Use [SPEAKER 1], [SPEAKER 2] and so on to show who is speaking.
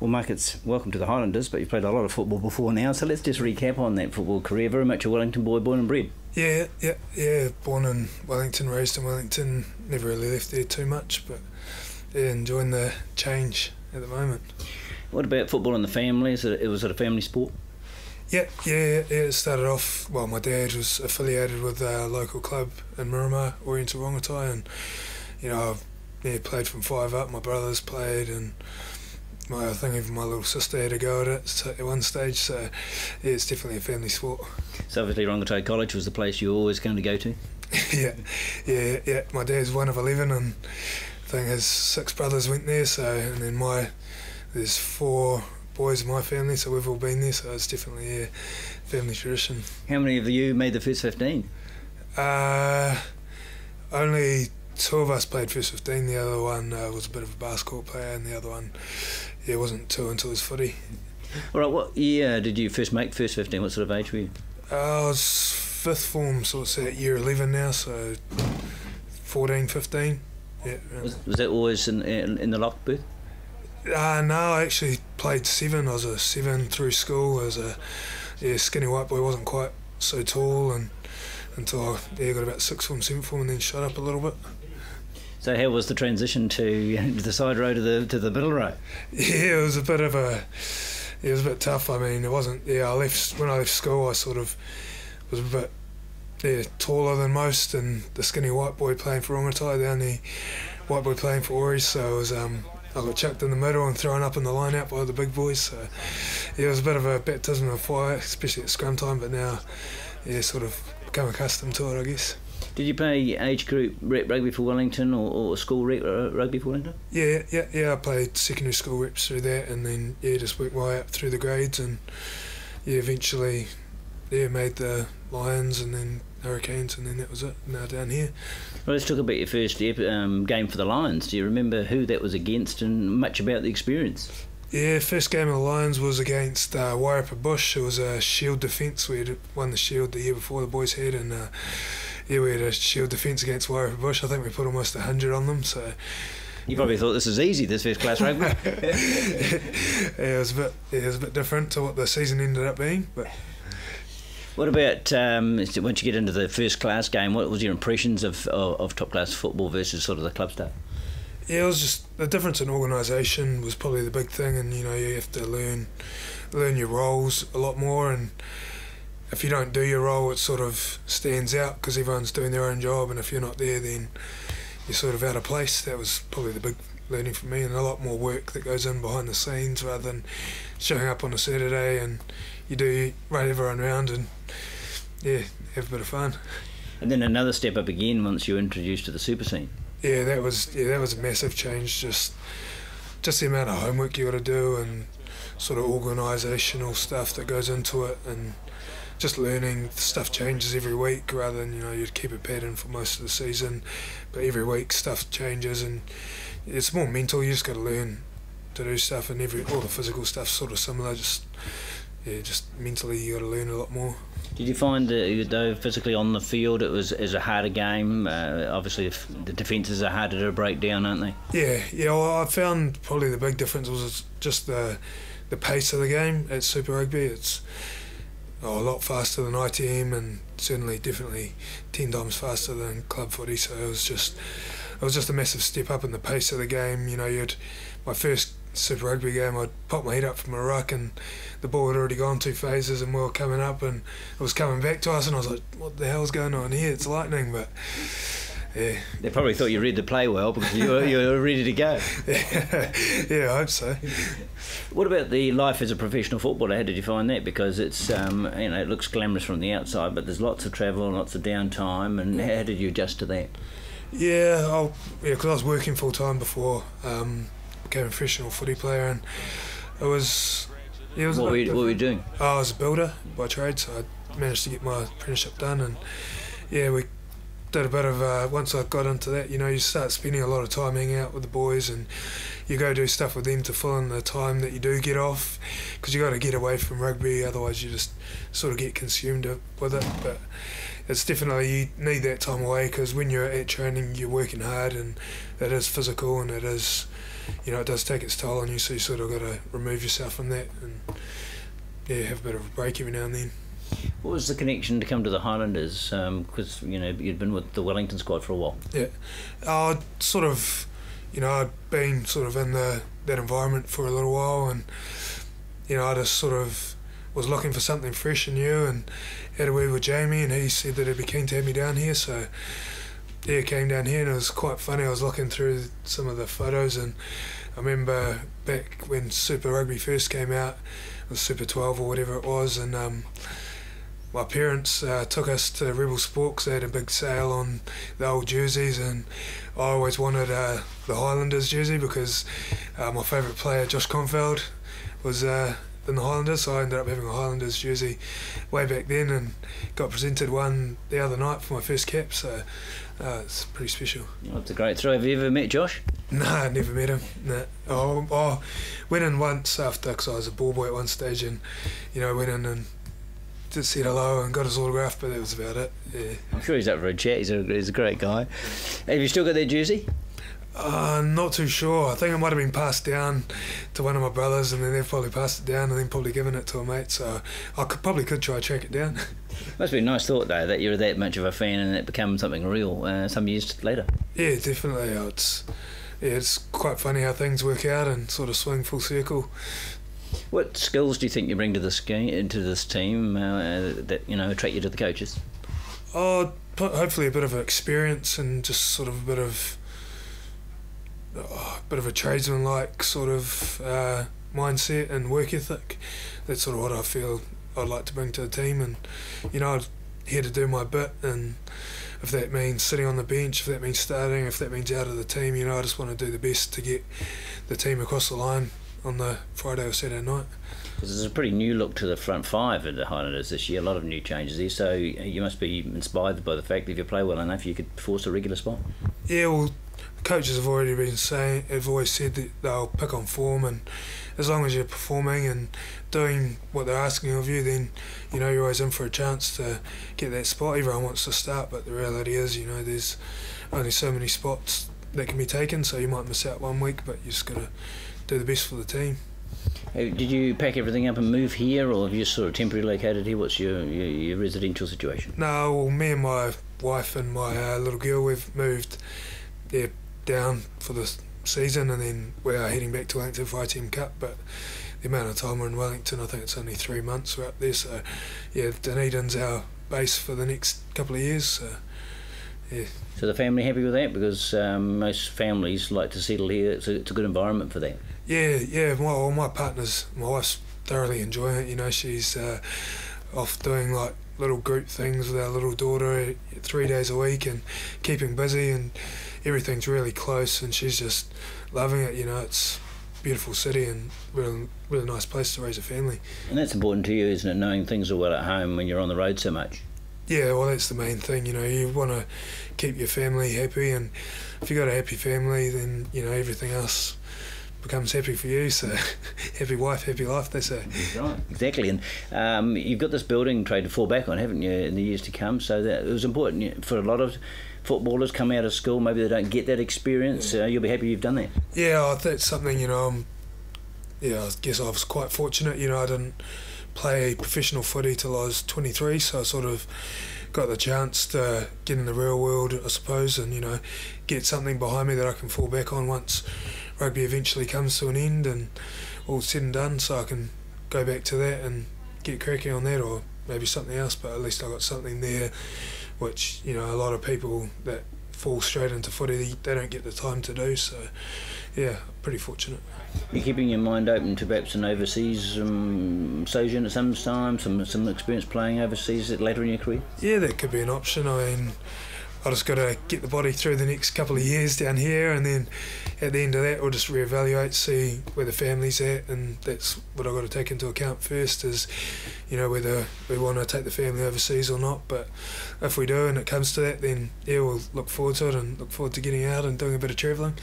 [SPEAKER 1] Well, Mark, it's welcome to the Highlanders, but you've played a lot of football before now, so let's just recap on that football career. Very much a Wellington boy, born and bred.
[SPEAKER 2] Yeah. Born in Wellington, raised in Wellington. Never really left there too much, but yeah, enjoying the change at the moment.
[SPEAKER 1] What about football in the family? Was it a family sport?
[SPEAKER 2] Yeah. It started off. Well, my dad was affiliated with a local club in Miramar, Oriental Rongotai, and I played from 5 up. My brothers played, and I think even my little sister had a go at it at one stage. So yeah, it's definitely a family sport.
[SPEAKER 1] So obviously Rongotai College was the place you were always going to go to?
[SPEAKER 2] Yeah. My dad's one of 11, and I think his 6 brothers went there. So, and then there's 4 boys in my family, so we've all been there. So it's definitely a family tradition.
[SPEAKER 1] How many of you made the first 15?
[SPEAKER 2] Only 2 of us played first 15. The other one was a bit of a basketball player, and the other one, wasn't too into his footy.
[SPEAKER 1] All right, what year did you first make first 15? What sort of age were you?
[SPEAKER 2] I was 5th form, so it's at year 11 now, so 14, 15. Yeah.
[SPEAKER 1] Was that always in the lock booth?
[SPEAKER 2] No, I actually played 7. I was a 7 through school. I was a skinny white boy, wasn't quite so tall, and until I got about 6th form, 7th form, and then shut up a little bit.
[SPEAKER 1] So how was the transition to the side row to the middle row?
[SPEAKER 2] Yeah, it was a bit tough. I mean, it wasn't. Yeah, when I left school, I sort of was a bit taller than most, and the skinny white boy playing for Rongotai, the only white boy playing for Ori. So it was I got chucked in the middle and thrown up in the line out by the big boys. So yeah, it was a bit of a baptism of fire, especially at scrum time. But now, sort of become accustomed to it, I guess.
[SPEAKER 1] Did you play age group rep rugby for Wellington or school rep rugby for Wellington?
[SPEAKER 2] Yeah. I played secondary school reps through that, and then just worked my way up through the grades, and eventually made the Lions and then Hurricanes, and then that was it. Now down here.
[SPEAKER 1] Well, let's talk about your first game for the Lions. Do you remember who that was against and much about the experience?
[SPEAKER 2] Yeah, first game of the Lions was against Wairarapa Bush. It was a shield defence. We had won the shield the year before the boys had, and we had a shield defence against Wairarapa Bush. I think we put almost 100 on them. So
[SPEAKER 1] you probably thought this is easy, this first class rugby.
[SPEAKER 2] It was a bit different to what the season ended up being. But
[SPEAKER 1] what about once you get into the first class game? What was your impressions of top class football versus sort of the club stuff?
[SPEAKER 2] Yeah, it was just the difference in organisation was probably the big thing, and you have to learn your roles a lot more, and if you don't do your role, it sort of stands out because everyone's doing their own job, and if you're not there, then you're sort of out of place. That was probably the big learning for me, and a lot more work that goes in behind the scenes rather than showing up on a Saturday and you run everyone around and have a bit of fun.
[SPEAKER 1] And then another step up again once you're introduced to the super scene.
[SPEAKER 2] Yeah, that was a massive change. Just the amount of homework you got to do and sort of organisational stuff that goes into it, and just learning stuff changes every week rather than you'd keep a pattern for most of the season, but every week stuff changes, and it's more mental. You just got to learn to do stuff, and all the physical stuff's sort of similar. Just mentally you got to learn a lot more.
[SPEAKER 1] Did you find though physically on the field it was a harder game? Obviously if the defences are harder to break down, aren't they?
[SPEAKER 2] Yeah. Well, I found probably the big difference was just the pace of the game at Super Rugby. It's a lot faster than ITM, and definitely 10 times faster than club footy. So it was just a massive step up in the pace of the game. My first Super Rugby game, I'd pop my head up from a ruck and the ball had already gone 2 phases and we were coming up and it was coming back to us, and I was like, what the hell's going on here? It's lightning. But yeah.
[SPEAKER 1] They probably thought you read the play well because you were ready to go.
[SPEAKER 2] Yeah, I hope so.
[SPEAKER 1] What about the life as a professional footballer? How did you find that? Because it's it looks glamorous from the outside, but there's lots of travel, lots of downtime, and how did you adjust to that?
[SPEAKER 2] Yeah, because I was working full time before became a professional footy player, and it was. What were you doing? I was a builder by trade, so I managed to get my apprenticeship done, and we did a bit of once I got into that, you start spending a lot of time hanging out with the boys, and you go do stuff with them to fill in the time that you do get off, because you got to get away from rugby, otherwise you just sort of get consumed with it. But it's definitely, you need that time away, because when you're at training you're working hard and it is physical and it is, you know, it does take its toll on you, so you sort of got to remove yourself from that and have a bit of a break every now and then.
[SPEAKER 1] What was the connection to come to the Highlanders? Because you know you'd been with the Wellington squad for a while.
[SPEAKER 2] Yeah, sort of, you know, I'd been sort of in that environment for a little while, and you know, I just sort of was looking for something fresh and new, and had a word with Jamie, and he said that he'd be keen to have me down here, so yeah, came down here, and it was quite funny. I was looking through some of the photos, and I remember back when Super Rugby first came out, it was Super 12 or whatever it was, and my parents took us to Rebel Sport because they had a big sale on the old jerseys, and I always wanted the Highlanders jersey because my favourite player, Josh Confeld, was in the Highlanders, so I ended up having a Highlanders jersey way back then, and got presented one the other night for my first cap, so it's pretty special.
[SPEAKER 1] Oh, it's a great throw. Have you ever met Josh?
[SPEAKER 2] Nah, never met him. Nah. I went in once after, because I was a ball boy at one stage, and you know, went in and just said hello and got his autograph, but that was about it. Yeah.
[SPEAKER 1] I'm sure he's up for a chat. He's a great guy. Have you still got that jersey?
[SPEAKER 2] Not too sure. I think it might have been passed down to one of my brothers, and then they've probably passed it down and then probably given it to a mate, so I probably could try to track it down.
[SPEAKER 1] Must be a nice thought though, that you're that much of a fan and it becomes something real some years later.
[SPEAKER 2] Yeah, definitely. It's quite funny how things work out and sort of swing full circle.
[SPEAKER 1] What skills do you think you bring to this game, into this team, that you know attract you to the coaches?
[SPEAKER 2] Hopefully a bit of experience and just sort of a bit of a tradesman-like sort of mindset and work ethic. That's sort of what I feel I'd like to bring to the team, and you know, I'm here to do my bit, and if that means sitting on the bench, if that means starting, if that means out of the team, you know, I just want to do the best to get the team across the line on the Friday or Saturday night.
[SPEAKER 1] Because there's a pretty new look to the front five at the Highlanders this year, a lot of new changes there, so you must be inspired by the fact that if you play well enough you could force a regular spot. Yeah,
[SPEAKER 2] well, coaches have always said that they'll pick on form, and as long as you're performing and doing what they're asking of you, then you know you're always in for a chance to get that spot. Everyone wants to start, but the reality is, you know, there's only so many spots that can be taken, so you might miss out one week, but you just got to do the best for the team.
[SPEAKER 1] Did you pack everything up and move here, or have you sort of temporarily located here? What's your residential situation?
[SPEAKER 2] No, well, me and my wife and my little girl, we've moved down for the season, and then we are heading back to Wellington for ITM Cup, but the amount of time we're in Wellington, I think it's only 3 months we're up there, so yeah, Dunedin's our base for the next couple of years, so yeah.
[SPEAKER 1] So the family happy with that? Because most families like to settle here. It's a good environment for that.
[SPEAKER 2] Yeah. My wife's thoroughly enjoying it. You know, she's off doing like little group things with our little daughter 3 days a week and keeping busy, and everything's really close, and she's just loving it. You know, it's a beautiful city and really nice place to raise a family. And
[SPEAKER 1] that's important to you, isn't it, knowing things are well at home when you're on the road so much?
[SPEAKER 2] Yeah, well, that's the main thing. You know, you want to keep your family happy, and if you've got a happy family, then you know everything else becomes happy for you. So happy wife, happy life, they say.
[SPEAKER 1] Right, exactly. And you've got this building trade to fall back on, haven't you, in the years to come? So that it was important for a lot of footballers come out of school, maybe they don't get that experience.
[SPEAKER 2] Yeah.
[SPEAKER 1] You'll be happy you've done that.
[SPEAKER 2] Yeah, that's something, you know, I guess I was quite fortunate. You know, I didn't play professional footy till I was 23, so I sort of got the chance to get in the real world, I suppose, and you know, get something behind me that I can fall back on once rugby eventually comes to an end and all said and done, so I can go back to that and get cracking on that, or maybe something else, but at least I got something there which, you know, a lot of people that fall straight into footy, they don't get the time to do, so yeah, pretty fortunate.
[SPEAKER 1] You're keeping your mind open to perhaps an overseas sojourn at some time, some experience playing overseas later in your career?
[SPEAKER 2] Yeah, that could be an option. I mean, I just got to get the body through the next couple of years down here, and then at the end of that we'll just reevaluate, see where the family's at, and that's what I've got to take into account first, is, you know, whether we want to take the family overseas or not. But if we do and it comes to that, then yeah, we'll look forward to it and look forward to getting out and doing a bit of travelling.